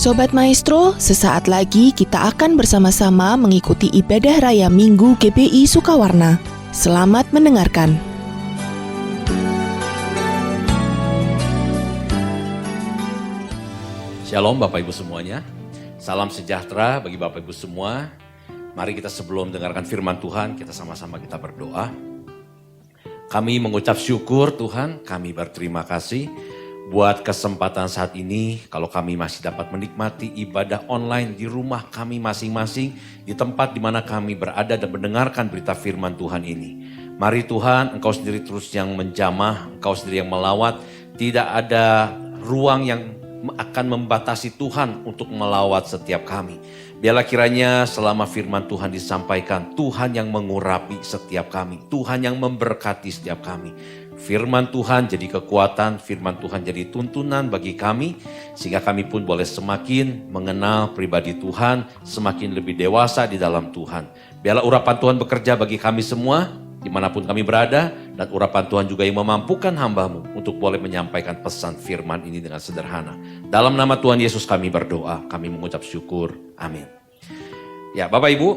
Sobat Maestro, sesaat lagi kita akan bersama-sama mengikuti ibadah raya Minggu GBI Sukawarna. Selamat mendengarkan. Shalom Bapak Ibu semuanya. Salam sejahtera bagi Bapak Ibu semua. Mari kita sebelum mendengarkan firman Tuhan, kita sama-sama kita berdoa. Kami mengucap syukur Tuhan, kami berterima kasih buat kesempatan saat ini, kalau kami masih dapat menikmati ibadah online di rumah kami masing-masing, di tempat di mana kami berada dan mendengarkan berita firman Tuhan ini. Mari Tuhan, Engkau sendiri terus yang menjamah, Engkau sendiri yang melawat, tidak ada ruang yang akan membatasi Tuhan untuk melawat setiap kami. Biarlah kiranya selama firman Tuhan disampaikan, Tuhan yang mengurapi setiap kami, Tuhan yang memberkati setiap kami. Firman Tuhan jadi kekuatan, firman Tuhan jadi tuntunan bagi kami, sehingga kami pun boleh semakin mengenal pribadi Tuhan, semakin lebih dewasa di dalam Tuhan. Biarlah urapan Tuhan bekerja bagi kami semua, dimanapun kami berada, dan urapan Tuhan juga yang memampukan hamba-Mu untuk boleh menyampaikan pesan firman ini dengan sederhana. Dalam nama Tuhan Yesus kami berdoa, kami mengucap syukur, amin. Ya Bapak Ibu,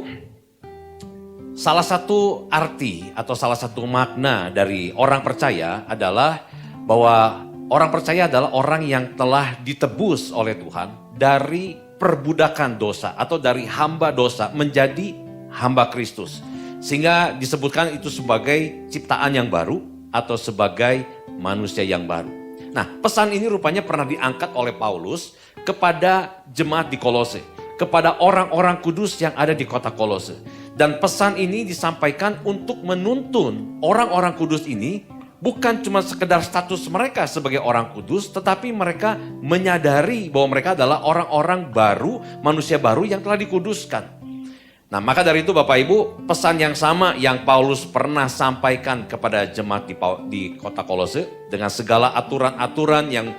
salah satu arti atau salah satu makna dari orang percaya adalah bahwa orang percaya adalah orang yang telah ditebus oleh Tuhan dari perbudakan dosa atau dari hamba dosa menjadi hamba Kristus. Sehingga disebutkan itu sebagai ciptaan yang baru atau sebagai manusia yang baru. Nah, pesan ini rupanya pernah diangkat oleh Paulus kepada jemaat di Kolose, kepada orang-orang kudus yang ada di kota Kolose. Dan pesan ini disampaikan untuk menuntun orang-orang kudus ini bukan cuma sekedar status mereka sebagai orang kudus, tetapi mereka menyadari bahwa mereka adalah orang-orang baru, manusia baru yang telah dikuduskan. Nah, maka dari itu Bapak Ibu, pesan yang sama yang Paulus pernah sampaikan kepada jemaat di kota Kolose dengan segala aturan-aturan yang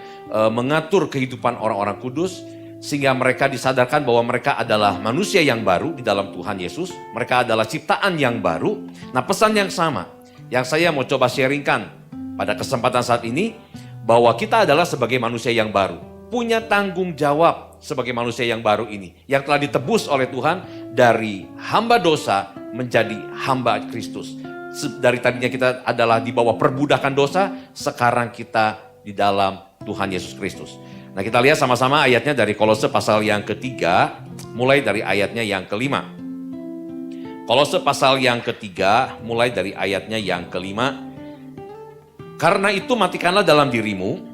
mengatur kehidupan orang-orang kudus, sehingga mereka disadarkan bahwa mereka adalah manusia yang baru di dalam Tuhan Yesus. Mereka adalah ciptaan yang baru. Nah, pesan yang sama yang saya mau coba sharingkan pada kesempatan saat ini, bahwa kita adalah sebagai manusia yang baru, punya tanggung jawab sebagai manusia yang baru ini, yang telah ditebus oleh Tuhan dari hamba dosa menjadi hamba Kristus. Dari tadinya kita adalah di bawah perbudakan dosa, sekarang kita di dalam Tuhan Yesus Kristus. Nah, kita lihat sama-sama ayatnya dari Kolose pasal yang ketiga, mulai dari ayatnya yang kelima. Kolose pasal yang ketiga, mulai dari ayatnya yang kelima. Karena itu matikanlah dalam dirimu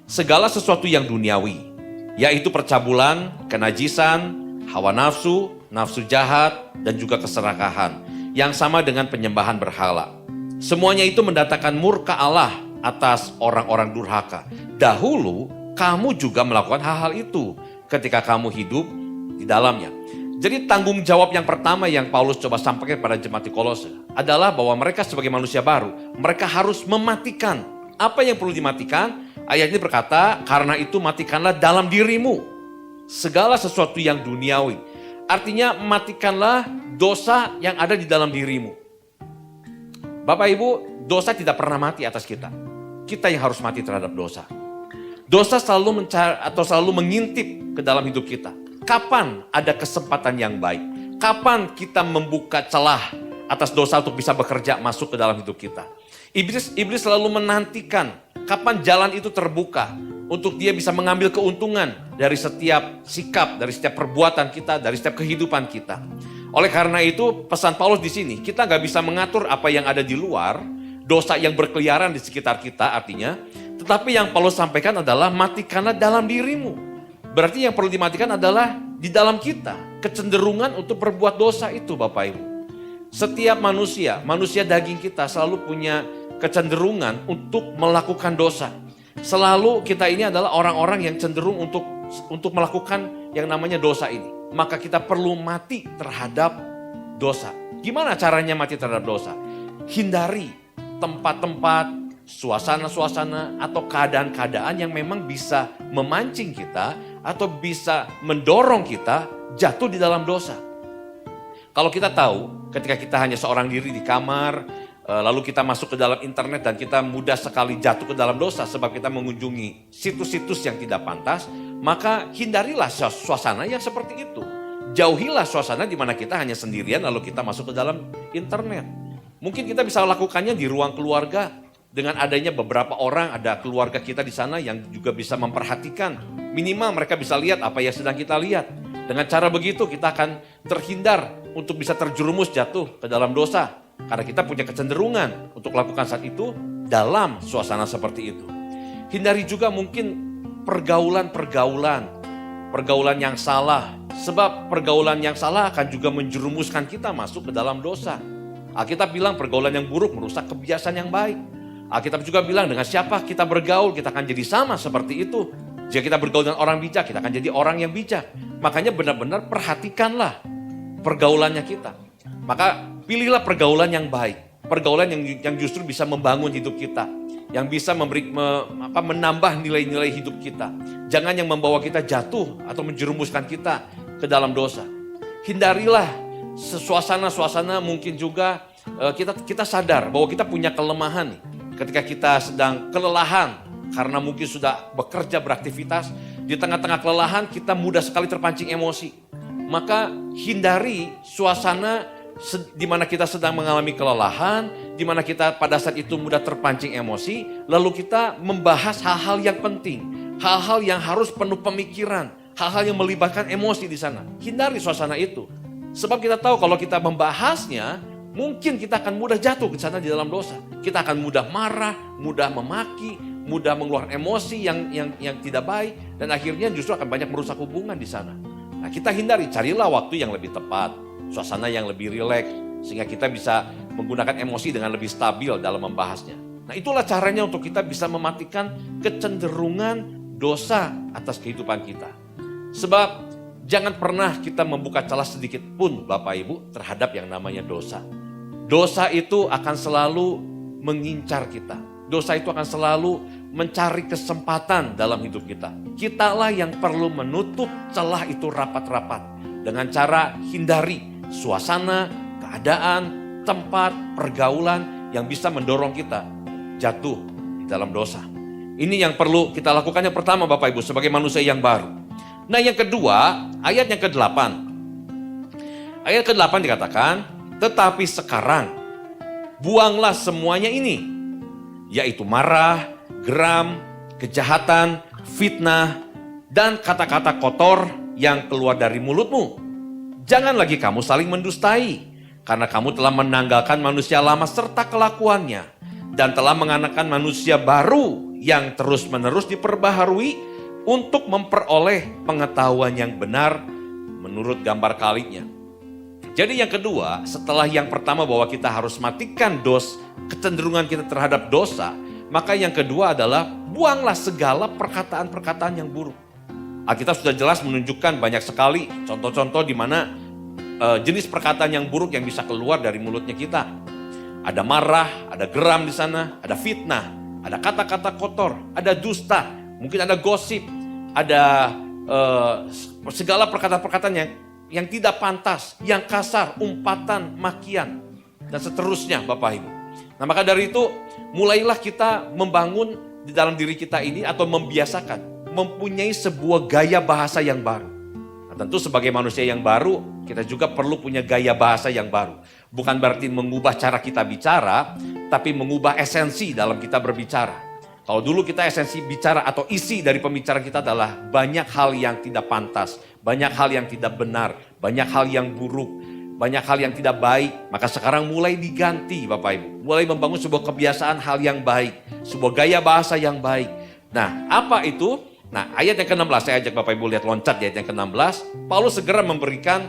segala sesuatu yang duniawi, yaitu percabulan, kenajisan, hawa nafsu, nafsu jahat, dan juga keserakahan, yang sama dengan penyembahan berhala. Semuanya itu mendatangkan murka Allah atas orang-orang durhaka. Dahulu kamu juga melakukan hal-hal itu ketika kamu hidup di dalamnya. Jadi tanggung jawab yang pertama yang Paulus coba sampaikan pada jemaat di Kolose adalah bahwa mereka sebagai manusia baru, mereka harus mematikan. Apa yang perlu dimatikan? Ayat ini berkata, karena itu matikanlah dalam dirimu segala sesuatu yang duniawi. Artinya matikanlah dosa yang ada di dalam dirimu. Bapak Ibu, dosa tidak pernah mati atas kita. Kita yang harus mati terhadap dosa. Dosa selalu mencari atau selalu mengintip ke dalam hidup kita. Kapan ada kesempatan yang baik? Kapan kita membuka celah atas dosa untuk bisa bekerja masuk ke dalam hidup kita? Iblis selalu menantikan kapan jalan itu terbuka untuk dia bisa mengambil keuntungan dari setiap sikap, dari setiap perbuatan kita, dari setiap kehidupan kita. Oleh karena itu pesan Paulus di sini, kita nggak bisa mengatur apa yang ada di luar, dosa yang berkeliaran di sekitar kita artinya. Tetapi yang Paulus sampaikan adalah matikanlah dalam dirimu. Berarti yang perlu dimatikan adalah di dalam kita. Kecenderungan untuk berbuat dosa itu Bapak Ibu. Setiap manusia daging kita selalu punya kecenderungan untuk melakukan dosa. Selalu kita ini adalah orang-orang yang cenderung untuk melakukan yang namanya dosa ini. Maka kita perlu mati terhadap dosa. Gimana caranya mati terhadap dosa? Hindari tempat-tempat, suasana-suasana atau keadaan-keadaan yang memang bisa memancing kita atau bisa mendorong kita jatuh di dalam dosa. Kalau kita tahu ketika kita hanya seorang diri di kamar, lalu kita masuk ke dalam internet dan kita mudah sekali jatuh ke dalam dosa sebab kita mengunjungi situs-situs yang tidak pantas, maka hindarilah suasana yang seperti itu. Jauhilah suasana di mana kita hanya sendirian lalu kita masuk ke dalam internet. Mungkin kita bisa lakukannya di ruang keluarga dengan adanya beberapa orang, ada keluarga kita di sana yang juga bisa memperhatikan. Minimal mereka bisa lihat apa yang sedang kita lihat. Dengan cara begitu kita akan terhindar untuk bisa terjerumus jatuh ke dalam dosa. Karena kita punya kecenderungan untuk lakukan saat itu dalam suasana seperti itu. Hindari juga mungkin pergaulan yang salah. Sebab pergaulan yang salah akan juga menjerumuskan kita masuk ke dalam dosa. Alkitab bilang pergaulan yang buruk merusak kebiasaan yang baik. Alkitab juga bilang dengan siapa kita bergaul kita akan jadi sama seperti itu. Jika kita bergaul dengan orang bijak kita akan jadi orang yang bijak. Makanya benar-benar perhatikanlah pergaulannya kita. Maka pilihlah pergaulan yang baik. Pergaulan yang justru bisa membangun hidup kita. Yang bisa menambah nilai-nilai hidup kita. Jangan yang membawa kita jatuh atau menjerumuskan kita ke dalam dosa. Hindarilah suasana-suasana mungkin juga kita sadar bahwa kita punya kelemahan. Ketika kita sedang kelelahan karena mungkin sudah bekerja beraktivitas, di tengah-tengah kelelahan kita mudah sekali terpancing emosi. Maka hindari suasana di mana kita sedang mengalami kelelahan, di mana kita pada saat itu mudah terpancing emosi, lalu kita membahas hal-hal yang penting, hal-hal yang harus penuh pemikiran, hal-hal yang melibatkan emosi di sana. Hindari suasana itu. Sebab kita tahu kalau kita membahasnya, mungkin kita akan mudah jatuh ke sana di dalam dosa. Kita akan mudah marah, mudah memaki, mudah mengeluarkan emosi yang tidak baik, dan akhirnya justru akan banyak merusak hubungan di sana. Nah, kita hindari, carilah waktu yang lebih tepat, suasana yang lebih rileks, sehingga kita bisa menggunakan emosi dengan lebih stabil dalam membahasnya. Nah, itulah caranya untuk kita bisa mematikan kecenderungan dosa atas kehidupan kita. Sebab jangan pernah kita membuka celah sedikit pun Bapak Ibu terhadap yang namanya dosa. Dosa itu akan selalu mengincar kita. Dosa itu akan selalu mencari kesempatan dalam hidup kita. Kitalah yang perlu menutup celah itu rapat-rapat dengan cara hindari suasana, keadaan, tempat, pergaulan yang bisa mendorong kita jatuh di dalam dosa. Ini yang perlu kita lakukan yang pertama Bapak Ibu sebagai manusia yang baru. Nah yang kedua, ayat yang ke-8. Ayat ke-8 dikatakan, tetapi sekarang buanglah semuanya ini, yaitu marah, geram, kejahatan, fitnah, dan kata-kata kotor yang keluar dari mulutmu. Jangan lagi kamu saling mendustai, karena kamu telah menanggalkan manusia lama serta kelakuannya, dan telah mengenakan manusia baru yang terus-menerus diperbaharui untuk memperoleh pengetahuan yang benar menurut gambar kalinya. Jadi yang kedua, setelah yang pertama bahwa kita harus matikan kecenderungan kita terhadap dosa, maka yang kedua adalah buanglah segala perkataan-perkataan yang buruk. Alkitab sudah jelas menunjukkan banyak sekali contoh-contoh di mana jenis perkataan yang buruk yang bisa keluar dari mulutnya kita. Ada marah, ada geram di sana, ada fitnah, ada kata-kata kotor, ada dusta, mungkin ada gosip, ada segala perkataan-perkataan yang tidak pantas, yang kasar, umpatan, makian, dan seterusnya Bapak Ibu. Nah maka dari itu mulailah kita membangun di dalam diri kita ini atau membiasakan, mempunyai sebuah gaya bahasa yang baru. Nah, tentu sebagai manusia yang baru, kita juga perlu punya gaya bahasa yang baru. Bukan berarti mengubah cara kita bicara, tapi mengubah esensi dalam kita berbicara. Kalau dulu kita esensi bicara atau isi dari pembicaraan kita adalah banyak hal yang tidak pantas, banyak hal yang tidak benar, banyak hal yang buruk, banyak hal yang tidak baik. Maka sekarang mulai diganti Bapak Ibu. Mulai membangun sebuah kebiasaan hal yang baik, sebuah gaya bahasa yang baik. Nah apa itu? Nah ayat yang ke-16, saya ajak Bapak Ibu lihat loncat di ayat yang ke-16. Paulus segera memberikan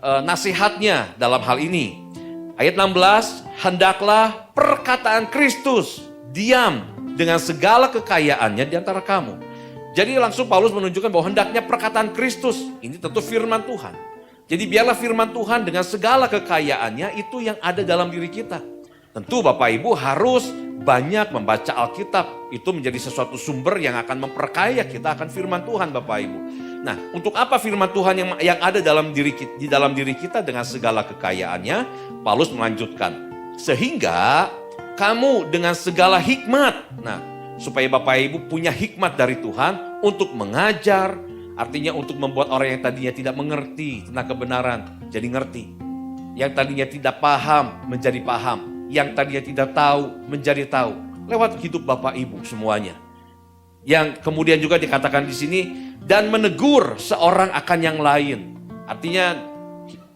nasihatnya dalam hal ini. Ayat 16, hendaklah perkataan Kristus diam dengan segala kekayaannya di antara kamu. Jadi langsung Paulus menunjukkan bahwa hendaknya perkataan Kristus, ini tentu firman Tuhan. Jadi biarlah firman Tuhan dengan segala kekayaannya itu yang ada dalam diri kita. Tentu Bapak Ibu harus banyak membaca Alkitab. Itu menjadi sesuatu sumber yang akan memperkaya kita akan firman Tuhan Bapak Ibu. Nah untuk apa firman Tuhan yang ada di dalam diri kita dengan segala kekayaannya? Paulus melanjutkan. Sehingga kamu dengan segala hikmat. Nah supaya Bapak Ibu punya hikmat dari Tuhan untuk mengajar, Artinya untuk membuat orang yang tadinya tidak mengerti tentang kebenaran jadi ngerti. Yang tadinya tidak paham menjadi paham. Yang tadinya tidak tahu menjadi tahu. Lewat hidup Bapak Ibu semuanya. Yang kemudian juga dikatakan di sini, dan menegur seorang akan yang lain. Artinya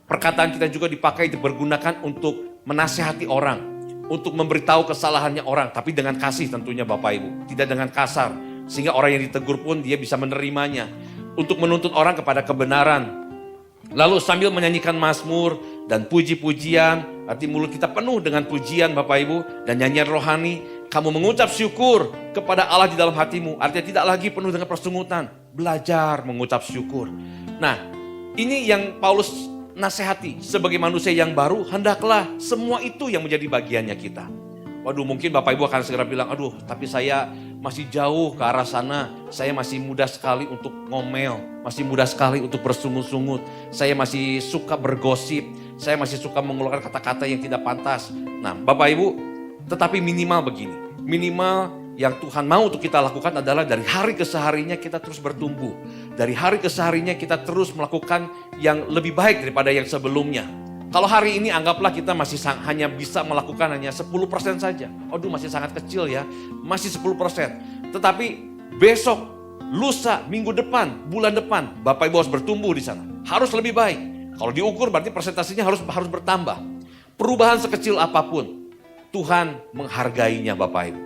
perkataan kita juga dipakai dipergunakan untuk menasihati orang, untuk memberitahu kesalahannya orang, tapi dengan kasih tentunya Bapak Ibu, tidak dengan kasar, sehingga orang yang ditegur pun dia bisa menerimanya, untuk menuntut orang kepada kebenaran. Lalu sambil menyanyikan mazmur dan puji-pujian, arti mulut kita penuh dengan pujian Bapak Ibu dan nyanyian rohani, kamu mengucap syukur kepada Allah di dalam hatimu, artinya tidak lagi penuh dengan persungutan, belajar mengucap syukur. Nah, ini yang Paulus nasihati sebagai manusia yang baru, hendaklah semua itu yang menjadi bagiannya kita. Waduh, mungkin Bapak Ibu akan segera bilang, aduh tapi saya masih jauh ke arah sana, saya masih mudah sekali untuk ngomel, masih mudah sekali untuk bersungut-sungut, saya masih suka bergosip, saya masih suka mengeluarkan kata-kata yang tidak pantas. Nah Bapak Ibu, tetapi minimal begini, minimal yang Tuhan mau untuk kita lakukan adalah dari hari ke seharinya kita terus bertumbuh. Dari hari ke seharinya kita terus melakukan yang lebih baik daripada yang sebelumnya. Kalau hari ini anggaplah kita masih hanya bisa melakukan hanya 10% saja. Aduh masih sangat kecil ya, masih 10%. Tetapi besok, lusa, minggu depan, bulan depan, Bapak Ibu harus bertumbuh di sana. Harus lebih baik. Kalau diukur berarti presentasinya harus bertambah. Perubahan sekecil apapun, Tuhan menghargainya Bapak Ibu.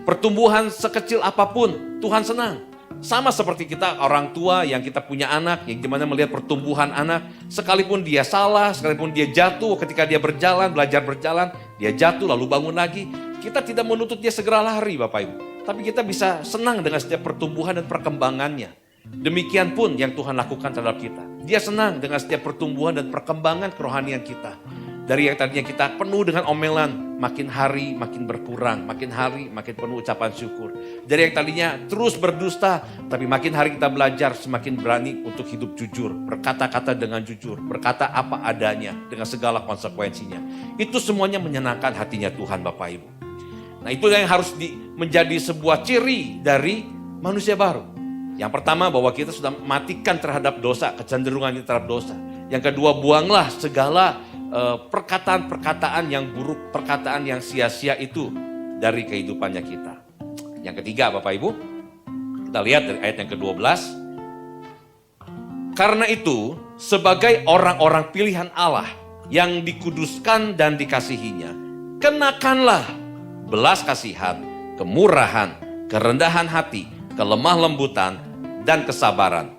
Pertumbuhan sekecil apapun Tuhan senang. Sama seperti kita orang tua yang kita punya anak, yang dimana melihat pertumbuhan anak, sekalipun dia salah, sekalipun dia jatuh ketika dia berjalan, belajar berjalan, dia jatuh lalu bangun lagi, kita tidak menuntut dia segera lari Bapak Ibu. Tapi kita bisa senang dengan setiap pertumbuhan dan perkembangannya. Demikian pun yang Tuhan lakukan terhadap kita. Dia senang dengan setiap pertumbuhan dan perkembangan kerohanian kita. Dari yang tadinya kita penuh dengan omelan, makin hari makin berkurang, makin hari makin penuh ucapan syukur. Dari yang tadinya terus berdusta, tapi makin hari kita belajar semakin berani untuk hidup jujur, berkata-kata dengan jujur, berkata apa adanya dengan segala konsekuensinya. Itu semuanya menyenangkan hatinya Tuhan Bapak Ibu. Nah itu yang harus menjadi sebuah ciri dari manusia baru. Yang pertama bahwa kita sudah matikan terhadap dosa, kecenderungan terhadap dosa. Yang kedua buanglah segala perkataan-perkataan yang buruk, perkataan yang sia-sia itu dari kehidupannya kita. Yang ketiga Bapak Ibu, kita lihat dari ayat yang ke-12. Karena itu, sebagai orang-orang pilihan Allah yang dikuduskan dan dikasihinya, kenakanlah belas kasihan, kemurahan, kerendahan hati, kelemah lembutan, dan kesabaran.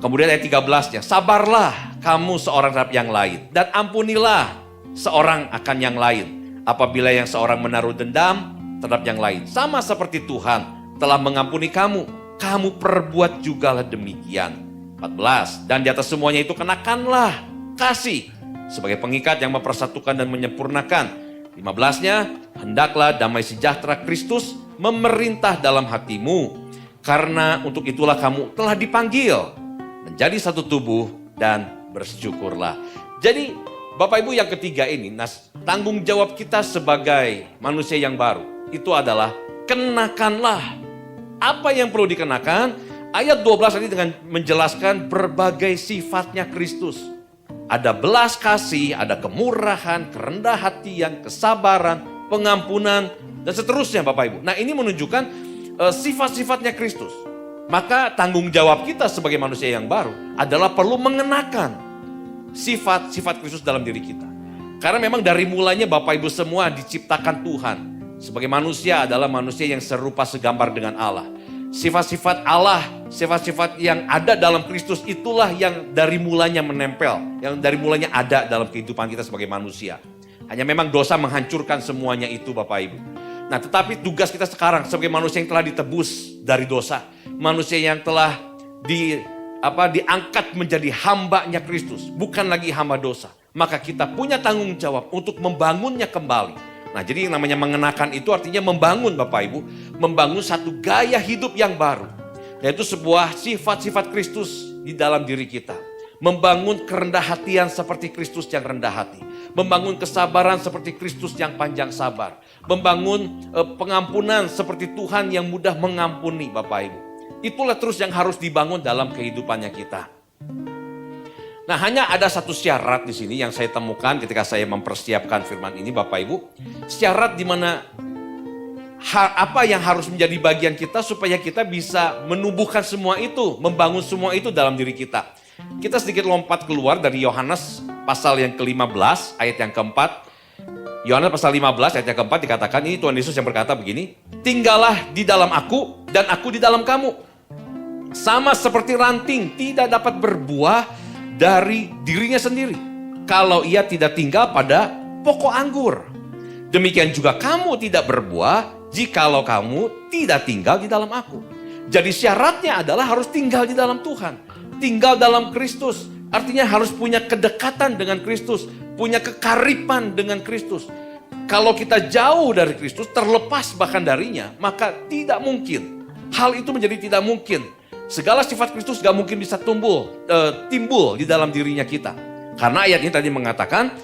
Kemudian ayat 13-nya, sabarlah kamu seorang terhadap yang lain dan ampunilah seorang akan yang lain. Apabila yang seorang menaruh dendam terhadap yang lain, sama seperti Tuhan telah mengampuni kamu, kamu perbuat jugalah demikian. 14, dan di atas semuanya itu kenakanlah kasih sebagai pengikat yang mempersatukan dan menyempurnakan. 15-nya, hendaklah damai sejahtera Kristus memerintah dalam hatimu, karena untuk itulah kamu telah dipanggil menjadi satu tubuh dan bersyukurlah. Jadi Bapak Ibu yang ketiga ini, tanggung jawab kita sebagai manusia yang baru itu adalah kenakanlah. Apa yang perlu dikenakan? Ayat 12 tadi dengan menjelaskan berbagai sifatnya Kristus. Ada belas kasih, ada kemurahan, kerendah hatian, kesabaran, pengampunan, dan seterusnya Bapak Ibu. Nah ini menunjukkan sifat-sifatnya Kristus. Maka tanggung jawab kita sebagai manusia yang baru adalah perlu mengenakan sifat-sifat Kristus dalam diri kita. Karena memang dari mulanya Bapak Ibu semua diciptakan Tuhan. Sebagai manusia adalah manusia yang serupa segambar dengan Allah. Sifat-sifat Allah, sifat-sifat yang ada dalam Kristus itulah yang dari mulanya menempel. Yang dari mulanya ada dalam kehidupan kita sebagai manusia. Hanya memang dosa menghancurkan semuanya itu Bapak Ibu. Nah tetapi tugas kita sekarang sebagai manusia yang telah ditebus dari dosa. Manusia yang telah diangkat menjadi hambanya Kristus. Bukan lagi hamba dosa. Maka kita punya tanggung jawab untuk membangunnya kembali. Nah jadi yang namanya mengenakan itu artinya membangun Bapak Ibu. Membangun satu gaya hidup yang baru. Yaitu sebuah sifat-sifat Kristus di dalam diri kita. Membangun kerendah hatian seperti Kristus yang rendah hati. Membangun kesabaran seperti Kristus yang panjang sabar. Membangun pengampunan seperti Tuhan yang mudah mengampuni Bapak Ibu. Itulah terus yang harus dibangun dalam kehidupannya kita. Nah, hanya ada satu syarat di sini yang saya temukan ketika saya mempersiapkan firman ini, Bapak Ibu. Syarat di mana apa yang harus menjadi bagian kita supaya kita bisa menumbuhkan semua itu, membangun semua itu dalam diri kita. Kita sedikit lompat keluar dari Yohanes pasal yang ke-15 ayat yang keempat. Yohanes pasal 15 ayat yang keempat dikatakan, ini Tuhan Yesus yang berkata begini, tinggallah di dalam aku dan aku di dalam kamu. Sama seperti ranting tidak dapat berbuah dari dirinya sendiri kalau ia tidak tinggal pada pokok anggur. Demikian juga kamu tidak berbuah jikalau kamu tidak tinggal di dalam aku. Jadi syaratnya adalah harus tinggal di dalam Tuhan. Tinggal dalam Kristus. Artinya harus punya kedekatan dengan Kristus. Punya kekaripan dengan Kristus. Kalau kita jauh dari Kristus, terlepas bahkan darinya, maka tidak mungkin. Hal itu menjadi tidak mungkin. Segala sifat Kristus gak mungkin bisa timbul di dalam dirinya kita. Karena ayat ini tadi mengatakan,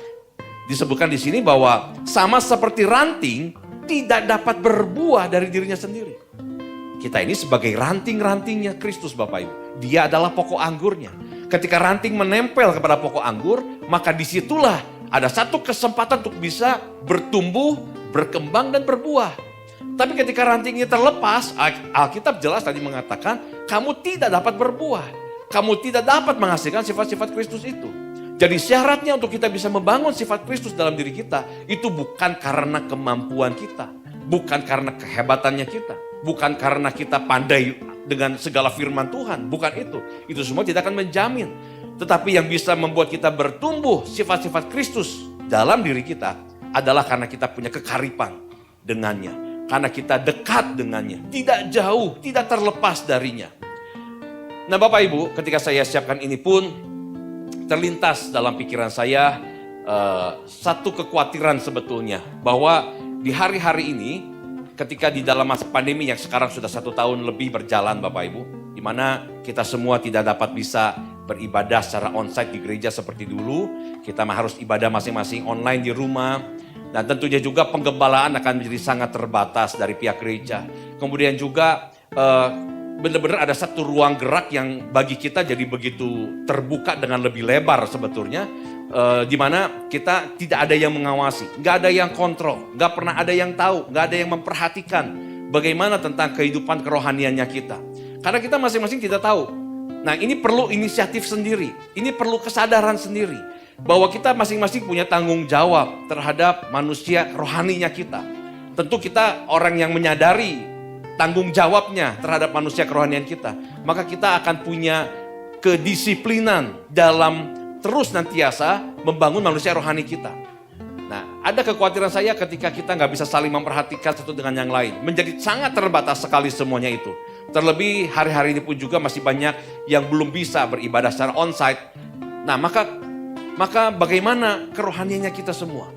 disebutkan di sini bahwa sama seperti ranting tidak dapat berbuah dari dirinya sendiri. Kita ini sebagai ranting-rantingnya Kristus, Bapak Ibu. Dia adalah pokok anggurnya. Ketika ranting menempel kepada pokok anggur, maka disitulah ada satu kesempatan untuk bisa bertumbuh, berkembang dan berbuah. Tapi ketika ranting ini terlepas, Alkitab jelas tadi mengatakan, kamu tidak dapat berbuah. Kamu tidak dapat menghasilkan sifat-sifat Kristus itu. Jadi syaratnya untuk kita bisa membangun sifat Kristus dalam diri kita, itu bukan karena kemampuan kita. Bukan karena kehebatannya kita. Bukan karena kita pandai dengan segala firman Tuhan. Bukan itu. Itu semua tidak akan menjamin. Tetapi yang bisa membuat kita bertumbuh sifat-sifat Kristus dalam diri kita adalah karena kita punya kekaripan dengannya. Karena kita dekat dengannya, tidak jauh, tidak terlepas darinya. Nah Bapak Ibu, ketika saya siapkan ini pun terlintas dalam pikiran saya satu kekhawatiran sebetulnya. Bahwa di hari-hari ini, ketika di dalam masa pandemi yang sekarang sudah 1 tahun lebih berjalan Bapak Ibu, di mana kita semua tidak dapat bisa beribadah secara onsite di gereja seperti dulu. Kita harus ibadah masing-masing online di rumah. Dan tentunya juga penggembalaan akan menjadi sangat terbatas dari pihak gereja. Kemudian juga benar-benar ada satu ruang gerak yang bagi kita jadi begitu terbuka dengan lebih lebar sebetulnya. Di mana kita tidak ada yang mengawasi, nggak ada yang kontrol, nggak pernah ada yang tahu, nggak ada yang memperhatikan bagaimana tentang kehidupan kerohaniannya kita. Karena kita masing-masing tidak tahu. Nah ini perlu inisiatif sendiri, ini perlu kesadaran sendiri. Bahwa kita masing-masing punya tanggung jawab terhadap manusia rohaninya kita. Tentu kita orang yang menyadari tanggung jawabnya terhadap manusia kerohanian kita. Maka kita akan punya kedisiplinan dalam terus nantiasa membangun manusia rohani kita. Nah ada kekhawatiran saya ketika kita gak bisa saling memperhatikan satu dengan yang lain. Menjadi sangat terbatas sekali semuanya itu. Terlebih hari-hari ini pun juga masih banyak yang belum bisa beribadah secara onsite. Nah maka bagaimana kerohaniannya kita semua?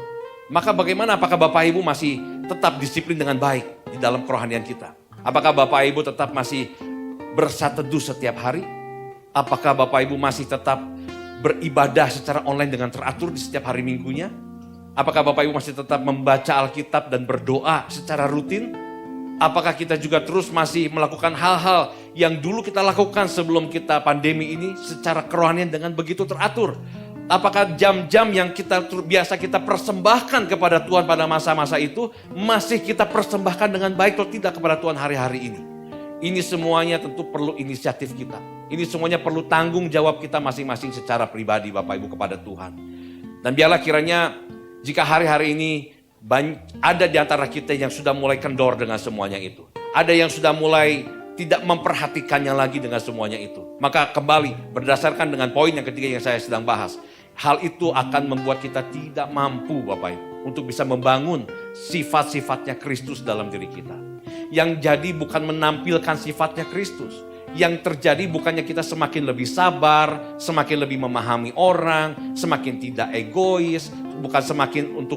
Maka bagaimana apakah Bapak Ibu masih tetap disiplin dengan baik di dalam kerohanian kita? Apakah Bapak Ibu tetap masih bersateduh setiap hari? Apakah Bapak Ibu masih tetap beribadah secara online dengan teratur di setiap hari minggunya? Apakah Bapak Ibu masih tetap membaca Alkitab dan berdoa secara rutin? Apakah kita juga terus masih melakukan hal-hal yang dulu kita lakukan sebelum kita pandemi ini secara kerohanian dengan begitu teratur? Apakah jam-jam yang biasa kita persembahkan kepada Tuhan pada masa-masa itu masih kita persembahkan dengan baik atau tidak kepada Tuhan hari-hari ini? Ini semuanya tentu perlu inisiatif kita. Ini semuanya perlu tanggung jawab kita masing-masing secara pribadi Bapak Ibu kepada Tuhan. Dan biarlah kiranya jika hari-hari ini ada di antara kita yang sudah mulai kendor dengan semuanya itu. Ada yang sudah mulai tidak memperhatikannya lagi dengan semuanya itu. Maka kembali berdasarkan dengan poin yang ketiga yang saya sedang bahas. Hal itu akan membuat kita tidak mampu Bapak Ibu untuk bisa membangun sifat-sifatnya Kristus dalam diri kita. Yang jadi bukan menampilkan sifatnya Kristus. Yang terjadi bukannya kita semakin lebih sabar, semakin lebih memahami orang, semakin tidak egois, bukan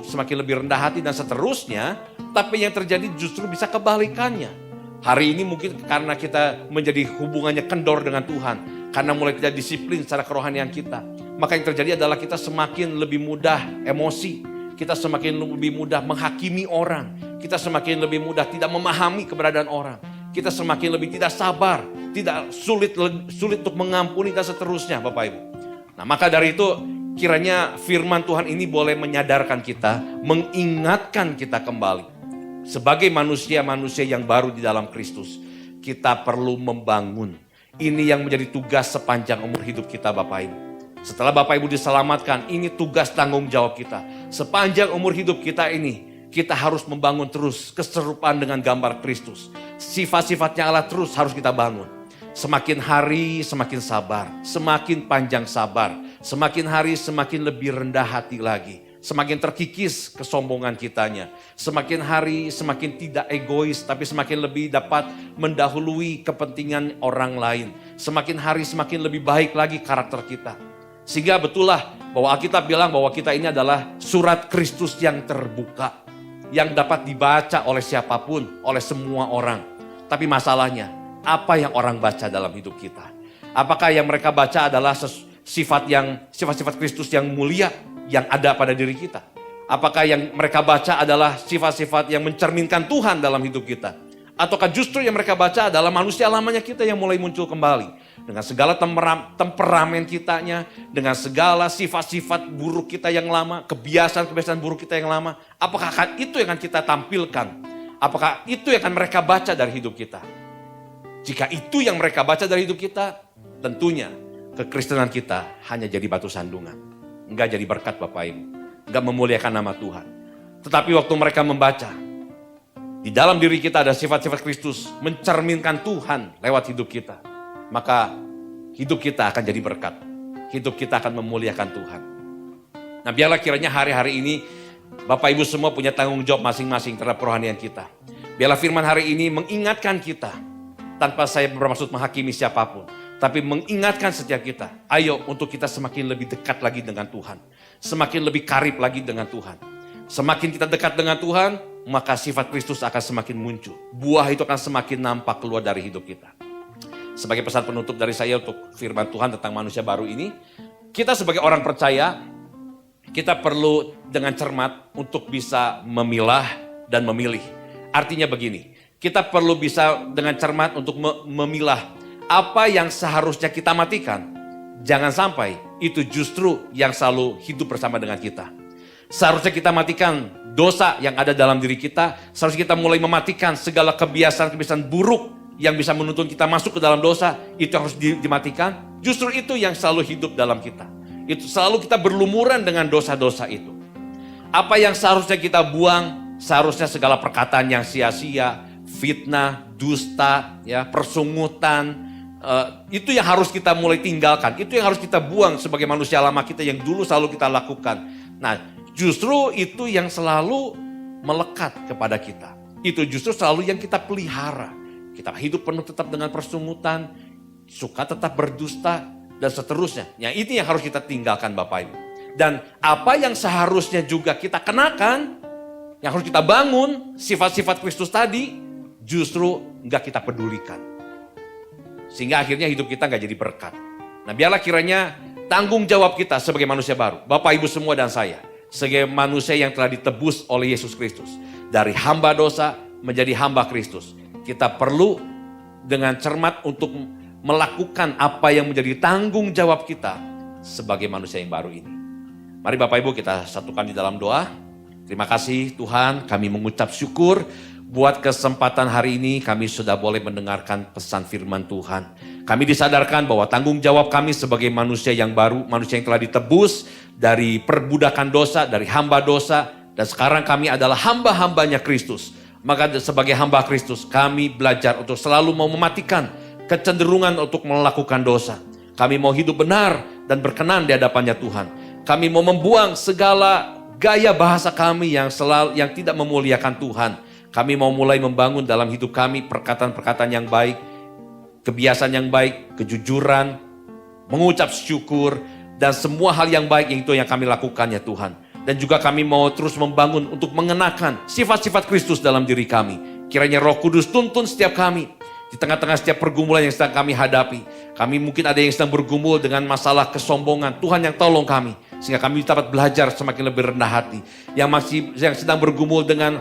semakin lebih rendah hati dan seterusnya. Tapi yang terjadi justru bisa kebalikannya. Hari ini mungkin karena kita menjadi hubungannya kendor dengan Tuhan. Karena mulai tidak disiplin secara kerohanian kita. Maka yang terjadi adalah kita semakin lebih mudah emosi. Kita semakin lebih mudah menghakimi orang. Kita semakin lebih mudah tidak memahami keberadaan orang. Kita semakin lebih tidak sabar. tidak sulit untuk mengampuni dan seterusnya Bapak Ibu. Nah maka dari itu kiranya firman Tuhan ini boleh menyadarkan kita, mengingatkan kita kembali. Sebagai manusia-manusia yang baru di dalam Kristus, kita perlu membangun. Ini yang menjadi tugas sepanjang umur hidup kita Bapak Ibu. Setelah Bapak Ibu diselamatkan, ini tugas tanggung jawab kita. Sepanjang umur hidup kita ini, kita harus membangun terus keserupaan dengan gambar Kristus. Sifat-sifatnya Allah terus harus kita bangun. Semakin hari semakin sabar, semakin panjang sabar. Semakin hari semakin lebih rendah hati lagi. Semakin terkikis kesombongan kitanya. Semakin hari semakin tidak egois, tapi semakin lebih dapat mendahului kepentingan orang lain. Semakin hari semakin lebih baik lagi karakter kita. Sehingga betullah bahwa Alkitab bilang bahwa kita ini adalah surat Kristus yang terbuka. Yang dapat dibaca oleh siapapun, oleh semua orang. Tapi masalahnya, apa yang orang baca dalam hidup kita? Apakah yang mereka baca adalah sifat-sifat Kristus yang mulia yang ada pada diri kita? Apakah yang mereka baca adalah sifat-sifat yang mencerminkan Tuhan dalam hidup kita? Ataukah justru yang mereka baca adalah manusia lamanya kita yang mulai muncul kembali? Dengan segala temperamen kitanya, dengan segala sifat-sifat buruk kita yang lama, kebiasaan-kebiasaan buruk kita yang lama. Apakah itu yang akan kita tampilkan? Apakah itu yang akan mereka baca dari hidup kita? Jika itu yang mereka baca dari hidup kita, tentunya kekristenan kita hanya jadi batu sandungan. Enggak jadi berkat Bapak Ibu. Enggak memuliakan nama Tuhan. Tetapi waktu mereka membaca, di dalam diri kita ada sifat-sifat Kristus mencerminkan Tuhan lewat hidup kita. Maka hidup kita akan jadi berkat. Hidup kita akan memuliakan Tuhan. Nah biarlah kiranya hari-hari ini Bapak Ibu semua punya tanggung jawab masing-masing terhadap kerohanian kita. Biarlah firman hari ini mengingatkan kita. Tanpa saya bermaksud menghakimi siapapun. Tapi mengingatkan setiap kita. Ayo untuk kita semakin lebih dekat lagi dengan Tuhan. Semakin lebih karib lagi dengan Tuhan. Semakin kita dekat dengan Tuhan, maka sifat Kristus akan semakin muncul. Buah itu akan semakin nampak keluar dari hidup kita. Sebagai pesan penutup dari saya untuk firman Tuhan tentang manusia baru ini, kita sebagai orang percaya, kita perlu dengan cermat untuk bisa memilah dan memilih. Artinya begini, kita perlu bisa dengan cermat untuk memilah apa yang seharusnya kita matikan. Jangan sampai itu justru yang selalu hidup bersama dengan kita. Seharusnya kita matikan dosa yang ada dalam diri kita. Seharusnya kita mulai mematikan segala kebiasaan-kebiasaan buruk yang bisa menuntun kita masuk ke dalam dosa. Itu harus dimatikan. Justru itu yang selalu hidup dalam kita. Itu selalu kita berlumuran dengan dosa-dosa itu. Apa yang seharusnya kita buang, seharusnya segala perkataan yang sia-sia, fitnah, dusta, ya, persungutan, itu yang harus kita mulai tinggalkan. Itu yang harus kita buang sebagai manusia lama kita yang dulu selalu kita lakukan. Nah, justru itu yang selalu melekat kepada kita. Itu justru selalu yang kita pelihara. Kita hidup penuh tetap dengan persungutan, suka tetap berdusta, dan seterusnya. Ya, itu yang harus kita tinggalkan Bapak Ibu. Dan apa yang seharusnya juga kita kenakan, yang harus kita bangun, sifat-sifat Kristus tadi, justru enggak kita pedulikan. Sehingga akhirnya hidup kita enggak jadi berkat. Nah biarlah kiranya tanggung jawab kita sebagai manusia baru, Bapak Ibu semua dan saya, sebagai manusia yang telah ditebus oleh Yesus Kristus. Dari hamba dosa menjadi hamba Kristus. Kita perlu dengan cermat untuk melakukan apa yang menjadi tanggung jawab kita sebagai manusia yang baru ini. Mari Bapak Ibu kita satukan di dalam doa. Terima kasih Tuhan, kami mengucap syukur buat kesempatan hari ini kami sudah boleh mendengarkan pesan firman Tuhan. Kami disadarkan bahwa tanggung jawab kami sebagai manusia yang baru, manusia yang telah ditebus dari perbudakan dosa, dari hamba dosa, dan sekarang kami adalah hamba-hambanya Kristus. Maka sebagai hamba Kristus kami belajar untuk selalu mau mematikan kecenderungan untuk melakukan dosa. Kami mau hidup benar dan berkenan di hadapannya Tuhan. Kami mau membuang segala gaya bahasa kami yang tidak memuliakan Tuhan. Kami mau mulai membangun dalam hidup kami perkataan-perkataan yang baik, kebiasaan yang baik, kejujuran, mengucap syukur, dan semua hal yang baik itu yang kami lakukan ya Tuhan. Dan juga kami mau terus membangun untuk mengenakan sifat-sifat Kristus dalam diri kami. Kiranya Roh Kudus tuntun setiap kami di tengah-tengah setiap pergumulan yang sedang kami hadapi. Kami mungkin ada yang sedang bergumul dengan masalah kesombongan. Tuhan yang tolong kami sehingga kami dapat belajar semakin lebih rendah hati. Yang sedang bergumul dengan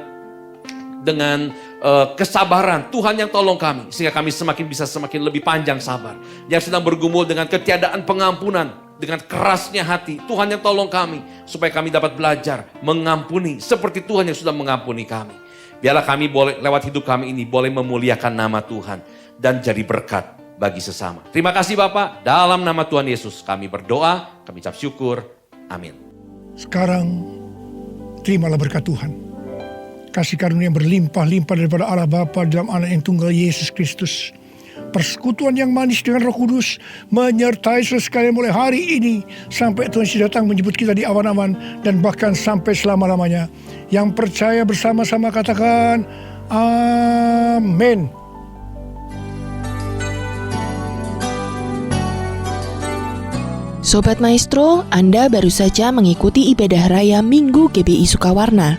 kesabaran. Tuhan yang tolong kami sehingga kami semakin lebih panjang sabar. Yang sedang bergumul dengan ketiadaan pengampunan, dengan kerasnya hati, Tuhan yang tolong kami supaya kami dapat belajar mengampuni seperti Tuhan yang sudah mengampuni kami. Biarlah kami boleh lewat hidup kami ini boleh memuliakan nama Tuhan dan jadi berkat bagi sesama. Terima kasih Bapak, dalam nama Tuhan Yesus kami berdoa, kami ucap syukur. Amin. Sekarang terimalah berkat Tuhan. Kasih karunia yang berlimpah-limpah daripada Allah Bapa dalam Anak yang tunggal Yesus Kristus. Persekutuan yang manis dengan Roh Kudus menyertai saudara sekalian mulai hari ini sampai Tuhan Yesus datang menjemput kita di awan-awan dan bahkan sampai selama-lamanya. Yang percaya bersama-sama katakan amin. Sobat Maestro, Anda baru saja mengikuti ibadah raya Minggu GBI Sukawarna.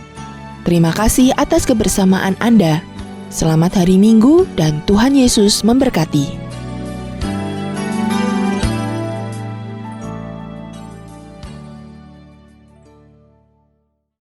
Terima kasih atas kebersamaan Anda. Selamat hari Minggu dan Tuhan Yesus memberkati.